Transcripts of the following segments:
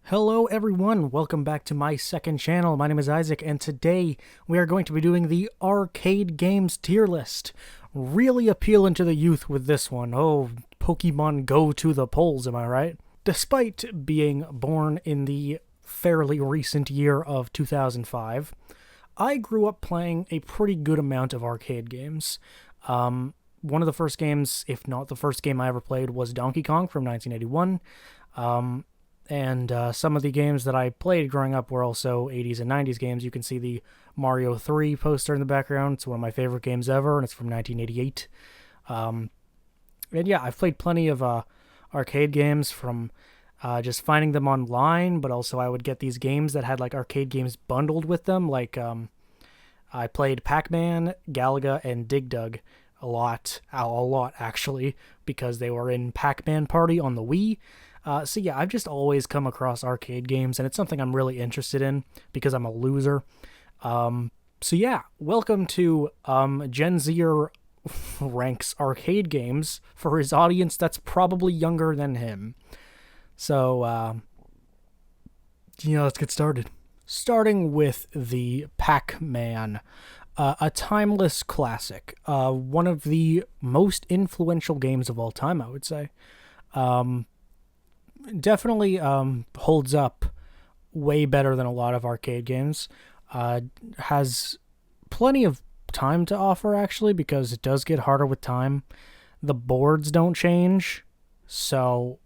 Hello everyone, welcome back to my second channel. My name is Isaac, and today we are going to be doing the arcade games tier list. Really appealing to the youth with this one. Oh, Pokemon Go to the polls, am I right? Despite being born in the fairly recent year of 2005, I grew up playing a pretty good amount of arcade games. One of the first games, if not the first game I ever played, was Donkey Kong from 1981. And some of the games that I played growing up were also 80s and 90s games. You can see the Mario 3 poster in the background. It's one of my favorite games ever, and it's from 1988. And yeah, I've played plenty of arcade games from just finding them online, but also I would get these games that had like arcade games bundled with them. Like I played Pac-Man, Galaga, and Dig Dug a lot actually, because they were in Pac-Man Party on the Wii. So yeah, I've just always come across arcade games, and it's something I'm really interested in because I'm a loser. So yeah, welcome to Gen Zer ranks arcade games for his audience that's probably younger than him. So, let's get started. Starting with the Pac-Man, a timeless classic, one of the most influential games of all time, I would say. Definitely holds up way better than a lot of arcade games. Has plenty of time to offer, actually, because it does get harder with time. The boards don't change, so,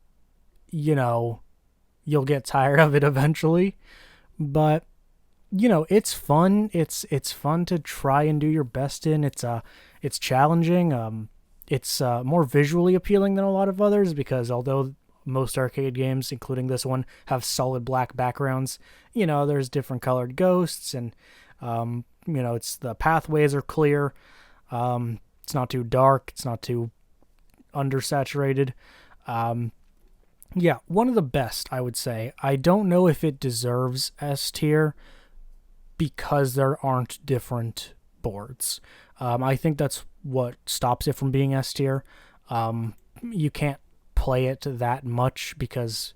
you'll get tired of it eventually. But, it's fun. It's fun to try and do your best in. It's challenging. It's more visually appealing than a lot of others, because although most arcade games, including this one, have solid black backgrounds, there's different colored ghosts, and it's the pathways are clear. It's not too dark, it's not too undersaturated. Yeah, one of the best, I would say. I don't know if it deserves S tier because there aren't different boards. I think that's what stops it from being S tier. You can't play it that much because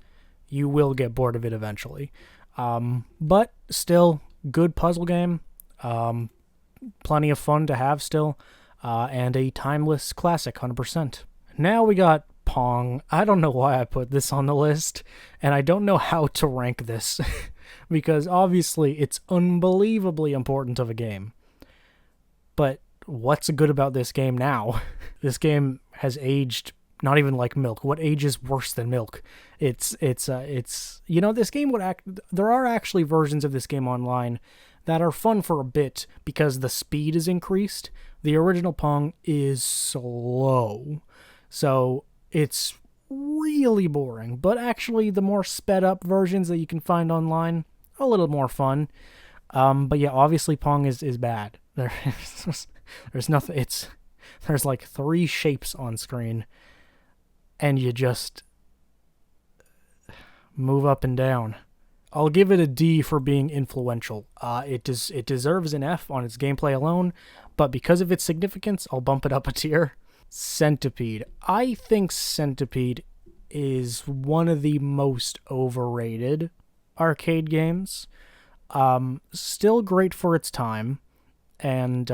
you will get bored of it eventually. But still, good puzzle game. Plenty of fun to have still. And a timeless classic, 100%. Now we got Pong. I don't know why I put this on the list, and I don't know how to rank this, because obviously it's unbelievably important of a game. But what's good about this game now? This game has aged not even like milk. What ages worse than milk? It's this game would there are actually versions of this game online that are fun for a bit because the speed is increased. The original Pong is slow, so it's really boring. But actually, the more sped up versions that you can find online, a little more fun. But yeah, obviously Pong is bad. There's nothing. There's like 3 shapes on screen, and you just move up and down. I'll give it a D for being influential. It deserves an F on its gameplay alone, but because of its significance, I'll bump it up a tier. Centipede. I think Centipede is one of the most overrated arcade games. Still great for its time, and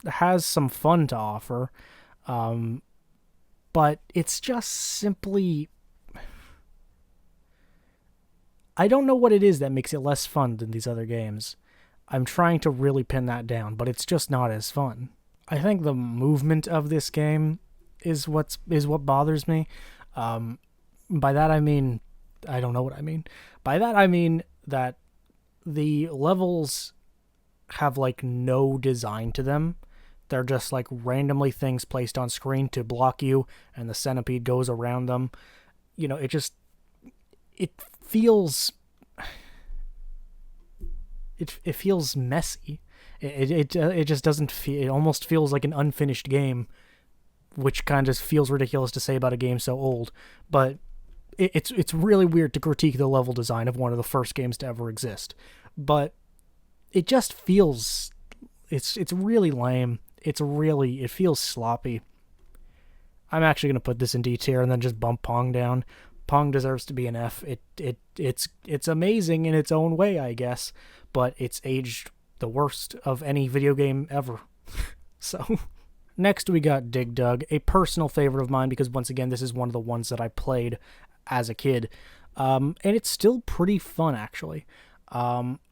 has some fun to offer. But it's just simply, I don't know what it is that makes it less fun than these other games. I'm trying to really pin that down, but it's just not as fun. I think the movement of this game is what bothers me. By that I mean, I don't know what I mean. By that I mean that the levels have like no design to them. They're just like randomly things placed on screen to block you, and the centipede goes around them. It feels messy. It just doesn't feel. It almost feels like an unfinished game, which kind of feels ridiculous to say about a game so old. But it's really weird to critique the level design of one of the first games to ever exist. But it just feels. It's really lame. It feels sloppy. I'm actually going to put this in D tier and then just bump Pong down. Pong deserves to be an F. It's amazing in its own way, I guess, but it's aged the worst of any video game ever. So, next we got Dig Dug, a personal favorite of mine because once again, this is one of the ones that I played as a kid, and it's still pretty fun actually.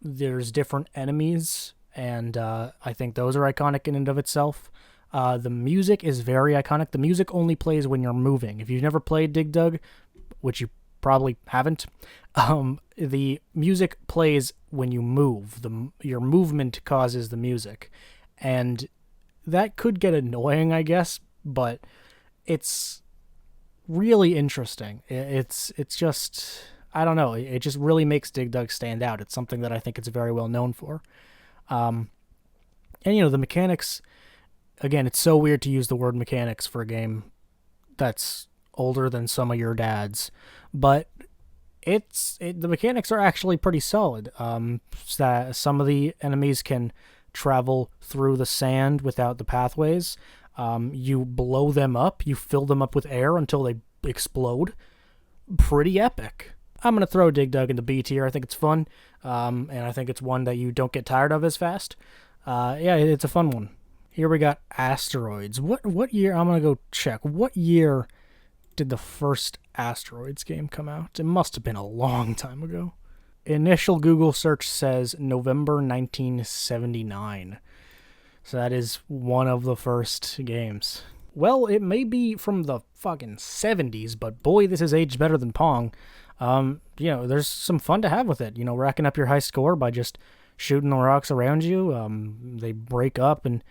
There's different enemies, and I think those are iconic in and of itself. The music is very iconic. The music only plays when you're moving. If you've never played Dig Dug, which you probably haven't, the music plays when you move. Your movement causes the music. And that could get annoying, I guess, but it's really interesting. It's just, I don't know, it just really makes Dig Dug stand out. It's something that I think it's very well known for. And, the mechanics, again, it's so weird to use the word mechanics for a game that's older than some of your dad's, but the mechanics are actually pretty solid. Some of the enemies can travel through the sand without the pathways. You blow them up, you fill them up with air until they explode. Pretty epic. I'm going to throw Dig Dug in the B tier. I think it's fun, and I think it's one that you don't get tired of as fast. Yeah, it's a fun one. Here we got Asteroids. What year? I'm going to go check. What year did the first Asteroids game come out? It must have been a long time ago. Initial Google search says November 1979. So that is one of the first games. Well, it may be from the fucking 70s, but boy, this has aged better than Pong. There's some fun to have with it. Racking up your high score by just shooting the rocks around you. They break up and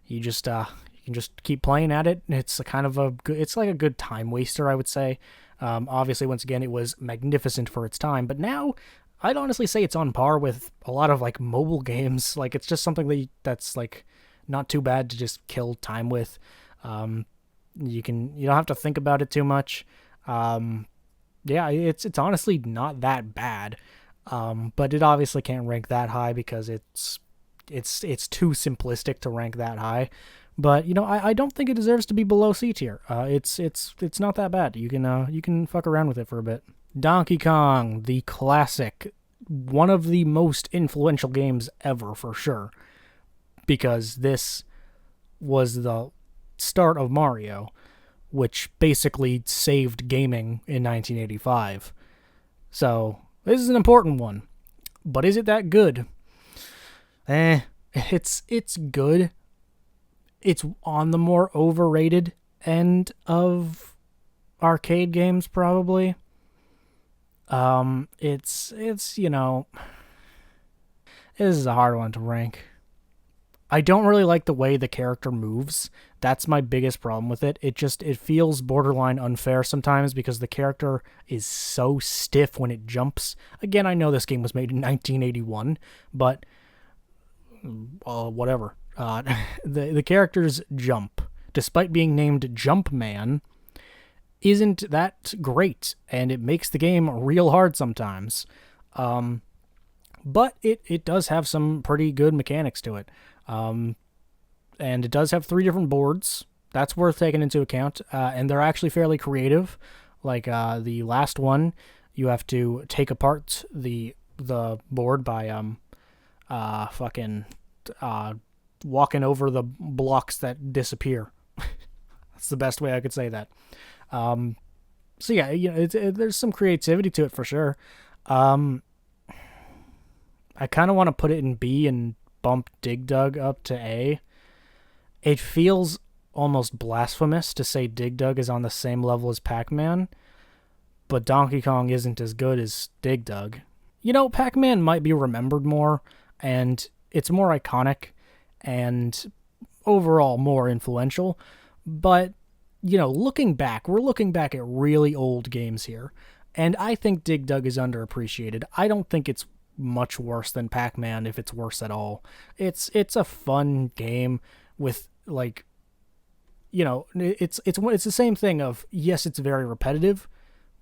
you can just keep playing at it. It's it's like a good time waster, I would say. Obviously, once again, it was magnificent for its time, but now I'd honestly say it's on par with a lot of like mobile games. Like it's just something that's like not too bad to just kill time with. You don't have to think about it too much. Yeah, it's honestly not that bad. But it obviously can't rank that high because it's too simplistic to rank that high. But I don't think it deserves to be below C tier. It's not that bad. You can fuck around with it for a bit. Donkey Kong, the classic, one of the most influential games ever for sure, because this was the start of Mario, which basically saved gaming in 1985. So this is an important one, but is it that good? It's good. It's on the more overrated end of arcade games, probably. This is a hard one to rank. I don't really like the way the character moves. That's my biggest problem with it. It feels borderline unfair sometimes because the character is so stiff when it jumps. Again, I know this game was made in 1981, but whatever. The character's jump, despite being named Jumpman, isn't that great, and it makes the game real hard sometimes. But it does have some pretty good mechanics to it. And it does have 3 different boards. That's worth taking into account. And they're actually fairly creative. Like the last one, you have to take apart the board by walking over the blocks that disappear. That's the best way I could say that. So yeah, there's some creativity to it for sure. I kind of want to put it in B and bump Dig Dug up to A. It feels almost blasphemous to say Dig Dug is on the same level as Pac-Man, but Donkey Kong isn't as good as Dig Dug. Pac-Man might be remembered more, and it's more iconic, and overall more influential, but, looking back, we're looking back at really old games here, and I think Dig Dug is underappreciated. I don't think it's much worse than Pac-Man, if it's worse at all. It's a fun game with, like, it's the same thing of, yes, it's very repetitive,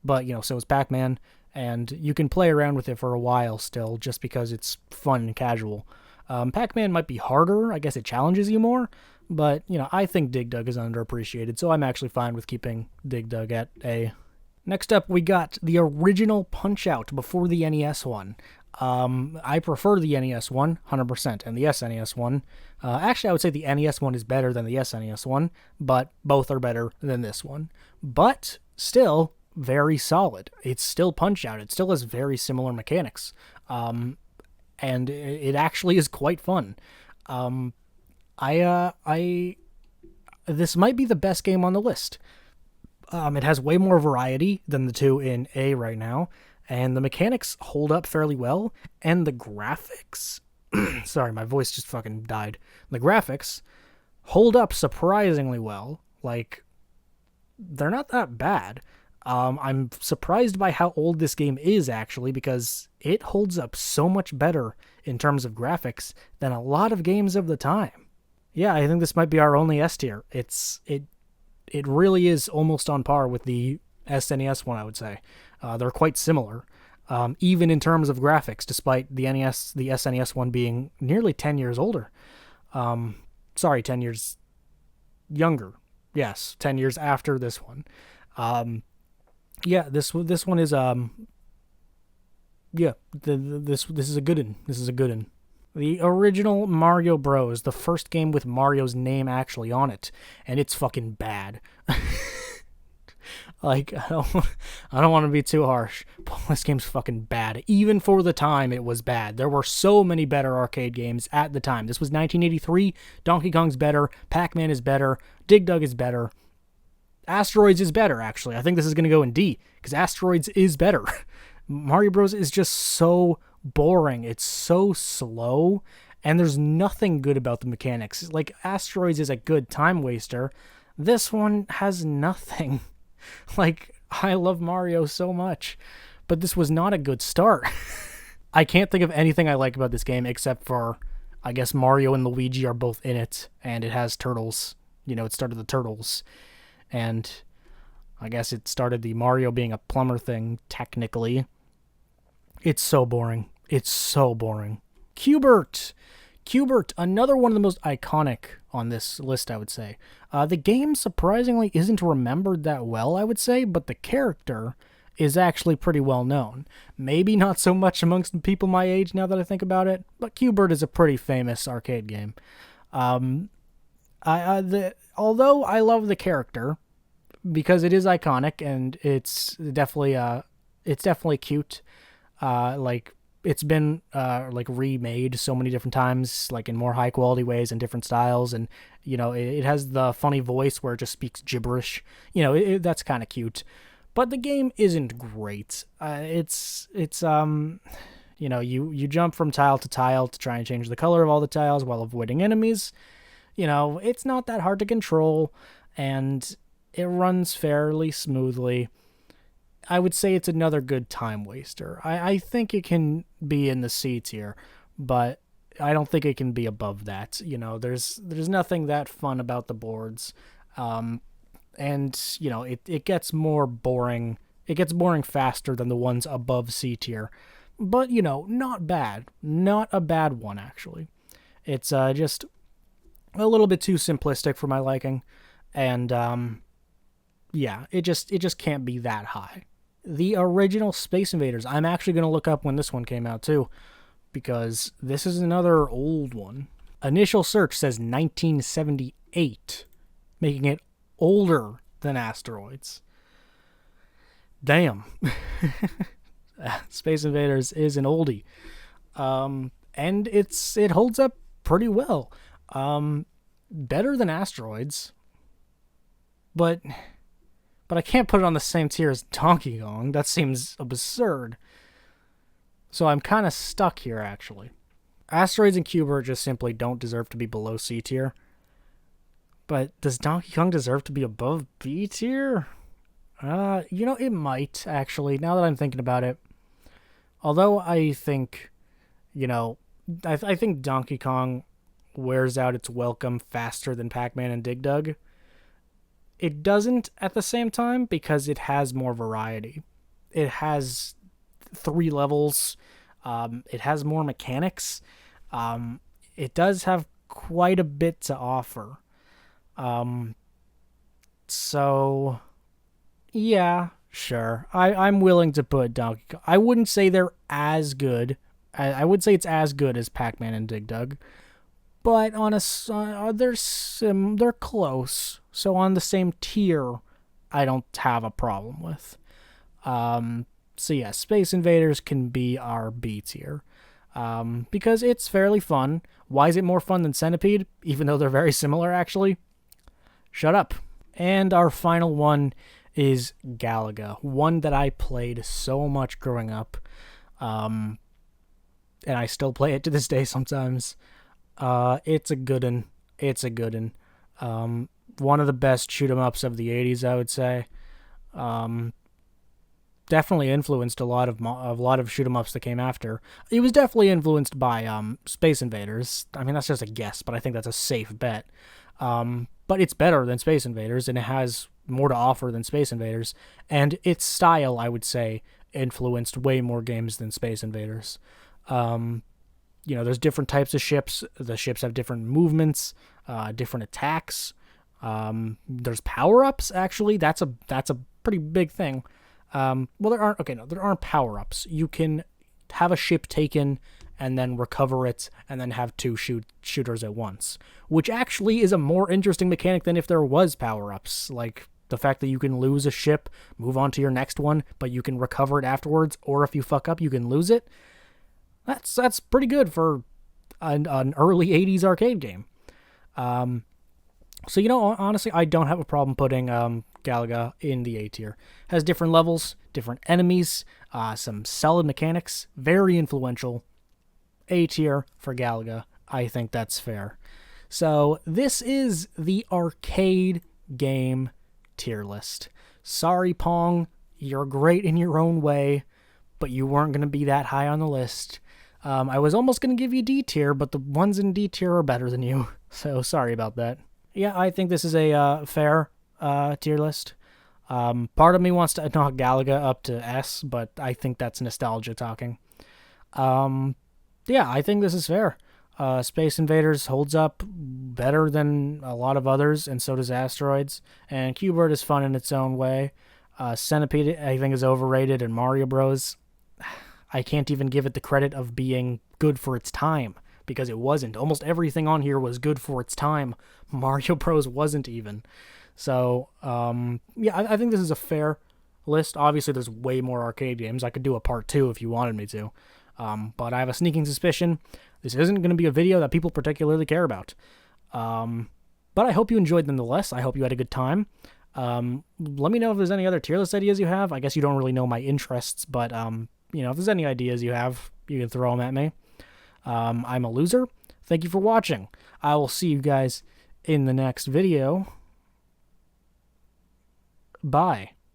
but, so is Pac-Man, and you can play around with it for a while still, just because it's fun and casual. Pac-Man might be harder, I guess it challenges you more, but, I think Dig Dug is underappreciated, so I'm actually fine with keeping Dig Dug at A. Next up, we got the original Punch-Out before the NES one. I prefer the NES one, 100%, and the SNES one. Actually, I would say the NES one is better than the SNES one, but both are better than this one. But still, very solid. It's still Punch-Out. It still has very similar mechanics. And it actually is quite fun. This might be the best game on the list. It has way more variety than the two in A right now, and the mechanics hold up fairly well, and the graphics, sorry, my voice just fucking died. The graphics hold up surprisingly well. Like, they're not that bad. I'm surprised by how old this game is, actually, because it holds up so much better in terms of graphics than a lot of games of the time. Yeah, I think this might be our only S tier. It really is almost on par with the SNES one, I would say. They're quite similar, even in terms of graphics, despite the SNES one being nearly 10 years older. 10 years younger. Yes, 10 years after this one. This one is this is a good one. This is a good one. The original Mario Bros, the first game with Mario's name actually on it, and it's fucking bad. Like, I don't want to be too harsh, but this game's fucking bad. Even for the time, it was bad. There were so many better arcade games at the time. This was 1983. Donkey Kong's better. Pac-Man is better. Dig Dug is better. Asteroids is better, actually. I think this is going to go in D, because Asteroids is better. Mario Bros is just so boring. It's so slow, and there's nothing good about the mechanics. Like, Asteroids is a good time waster. This one has nothing. Like, I love Mario so much, but this was not a good start. I can't think of anything I like about this game except for, I guess, Mario and Luigi are both in it, and it has turtles. You know, it started the turtles, and I guess it started the Mario being a plumber thing, technically. It's so boring. It's so boring. Q*bert, another one of the most iconic on this list, I would say. The game surprisingly isn't remembered that well, I would say, but the character is actually pretty well known. Maybe not so much amongst people my age now that I think about it, but Q*bert is a pretty famous arcade game. Although I love the character because it is iconic and it's definitely cute. Like, it's been like remade so many different times, like in more high quality ways and different styles, and you know it has the funny voice where it just speaks gibberish. You know, that's kind of cute, but the game isn't great. It's you know, you jump from tile to tile to try and change the color of all the tiles while avoiding enemies. You know, it's not that hard to control, and it runs fairly smoothly. I would say it's another good time waster. I think it can be in the C tier, but I don't think it can be above that. You know, there's nothing that fun about the boards. And, you know, it gets more boring. It gets boring faster than the ones above C tier. But, you know, not bad. Not a bad one, actually. It's just a little bit too simplistic for my liking. And, yeah, it just can't be that high. The original Space Invaders, I'm actually going to look up when this one came out too, because this is another old one. Initial search says 1978, making it older than Asteroids. Damn. Space Invaders is an oldie. And it holds up pretty well. Better than Asteroids, but I can't put it on the same tier as Donkey Kong. That seems absurd. So I'm kind of stuck here, actually. Asteroids and Q*bert just simply don't deserve to be below C tier. But does Donkey Kong deserve to be above B tier? You know, it might, actually, now that I'm thinking about it. Although I think, you know, I think Donkey Kong wears out its welcome faster than Pac-Man and Dig Dug. It doesn't at the same time because it has more variety. It has 3 levels. It has more mechanics. It does have quite a bit to offer. So, yeah, Sure. I'm willing to put Donkey Kong. I wouldn't say they're as good. I would say it's as good as Pac-Man and Dig Dug, but on they're close. So on the same tier, I don't have a problem with. So yeah, Space Invaders can be our B tier. Because it's fairly fun. Why is it more fun than Centipede? Even though they're very similar, actually. Shut up. And our final one is Galaga, one that I played so much growing up, and I still play it to this day sometimes. It's a good one. It's a good one. One of the best shoot 'em ups of the '80s, I would say. Um, Definitely influenced a lot of shoot 'em ups that came after. It was definitely influenced by Space Invaders. I mean, that's just a guess, but I think that's a safe bet. But it's better than Space Invaders, and it has more to offer than Space Invaders. And its style, I would say, influenced way more games than Space Invaders. There's different types of ships. The ships have different movements, different attacks. There's power ups. Actually, that's a pretty big thing. Well, there aren't. Okay, no, there aren't power ups. You can have a ship taken and then recover it, and then have two shooters at once, which actually is a more interesting mechanic than if there was power ups. Like the fact that you can lose a ship, move on to your next one, but you can recover it afterwards, or if you fuck up, you can lose it. That's pretty good for an early '80s arcade game. So honestly, I don't have a problem putting Galaga in the A tier. Has different levels, different enemies, some solid mechanics, very influential. A tier for Galaga. I think that's fair. So this is the arcade game tier list. Sorry, Pong, you're great in your own way, but you weren't going to be that high on the list. I was almost going to give you D tier, but the ones in D tier are better than you, so sorry about that. Yeah, I think this is a fair tier list. Part of me wants to knock Galaga up to S, but I think that's nostalgia talking. Yeah, I think this is fair. Space Invaders holds up better than a lot of others, and so does Asteroids. And Q*bert is fun in its own way. Centipede, I think, is overrated, and Mario Bros. I can't even give it the credit of being good for its time, because it wasn't. Almost everything on here was good for its time. Mario Bros. Wasn't even. So, yeah, I think this is a fair list. Obviously, there's way more arcade games. I could do a part 2 if you wanted me to. But I have a sneaking suspicion this isn't going to be a video that people particularly care about. But I hope you enjoyed nonetheless. I hope you had a good time. Let me know if there's any other tier list ideas you have. I guess you don't really know my interests, but, if there's any ideas you have, you can throw them at me. I'm a loser. Thank you for watching. I will see you guys in the next video. Bye.